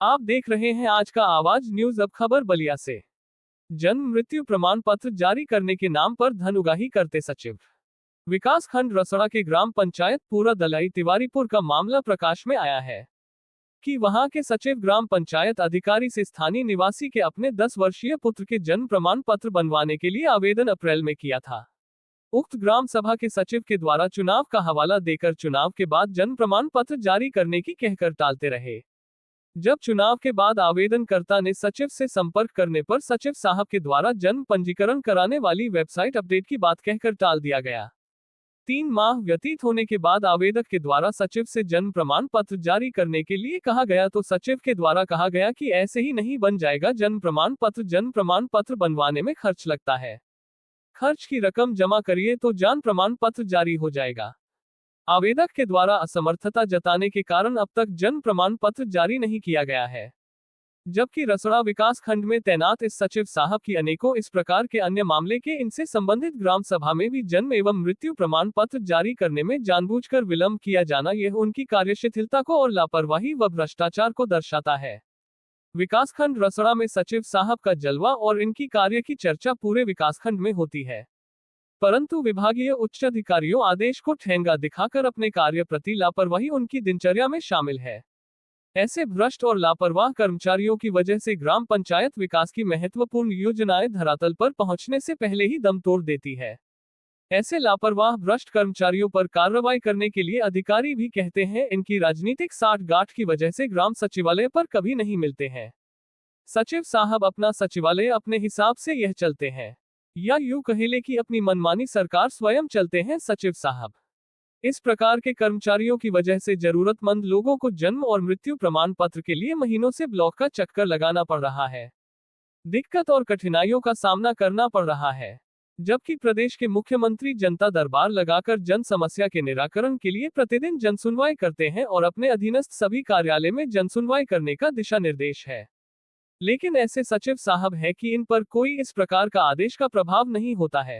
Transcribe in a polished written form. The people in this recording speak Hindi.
आप देख रहे हैं आज का आवाज न्यूज। अब खबर बलिया से। जन्म मृत्यु प्रमाण पत्र जारी करने के नाम पर धन उगाही करते सचिव। विकास खंड रसड़ा के ग्राम पंचायत पूरा दलाई तिवारीपुर का मामला प्रकाश में आया है कि वहां के सचिव ग्राम पंचायत अधिकारी से स्थानीय निवासी के अपने 10 वर्षीय पुत्र के जन्म प्रमाण पत्र बनवाने के लिए आवेदन अप्रैल में किया था। उक्त ग्राम सभा के सचिव के द्वारा चुनाव का हवाला देकर चुनाव के बाद जन्म प्रमाण पत्र जारी करने की कहकर टालते रहे। जब चुनाव के बाद आवेदनकर्ता ने सचिव से संपर्क करने पर सचिव साहब के द्वारा जन्म पंजीकरण कराने वाली वेबसाइट अपडेट की बात कहकर टाल दिया गया। 3 माह व्यतीत होने के बाद आवेदक के द्वारा सचिव से जन्म प्रमाण पत्र जारी करने के लिए कहा गया तो सचिव के द्वारा कहा गया कि ऐसे ही नहीं बन जाएगा जन्म प्रमाण पत्र बनवाने में खर्च लगता है। खर्च की रकम जमा करिए तो जन्म प्रमाण पत्र जारी हो जाएगा। आवेदक के द्वारा असमर्थता जताने के कारण अब तक जन्म प्रमाण पत्र जारी नहीं किया गया है। जबकि रसड़ा विकास खंड में तैनात इस सचिव साहब की अनेकों इस प्रकार के अन्य मामले के इनसे संबंधित ग्राम सभा में भी जन्म एवं मृत्यु प्रमाण पत्र जारी करने में जानबूझकर विलंब किया जाना यह उनकी कार्यशिथिलता को और लापरवाही व भ्रष्टाचार को दर्शाता है। विकासखंड रसड़ा में सचिव साहब का जलवा और इनकी कार्य की चर्चा पूरे विकासखंड में होती है, परंतु विभागीय उच्च अधिकारियों आदेश को ठेंगा दिखाकर अपने कार्य प्रति लापरवाही उनकी दिनचर्या में शामिल है। ऐसे भ्रष्ट और लापरवाह कर्मचारियों की वजह से ग्राम पंचायत विकास की महत्वपूर्ण योजनाएं धरातल पर पहुंचने से पहले ही दम तोड़ देती है। ऐसे लापरवाह भ्रष्ट कर्मचारियों पर कार्रवाई करने के लिए अधिकारी भी कहते हैं इनकी राजनीतिक साठगांठ की वजह से ग्राम सचिवालय पर कभी नहीं मिलते हैं। सचिव साहब अपना सचिवालय अपने हिसाब से यह चलते हैं, या यूं कहेले कि अपनी मनमानी सरकार स्वयं चलते हैं सचिव साहब। इस प्रकार के कर्मचारियों की वजह से जरूरतमंद लोगों को जन्म और मृत्यु प्रमाण पत्र के लिए महीनों से ब्लॉक का चक्कर लगाना पड़ रहा है, दिक्कत और कठिनाइयों का सामना करना पड़ रहा है। जबकि प्रदेश के मुख्यमंत्री जनता दरबार लगाकर जन समस्या के निराकरण के लिए प्रतिदिन जनसुनवाई करते हैं और अपने अधीनस्थ सभी कार्यालय में जनसुनवाई करने का दिशा निर्देश है। लेकिन ऐसे सचिव साहब है कि इन पर कोई इस प्रकार का आदेश का प्रभाव नहीं होता है।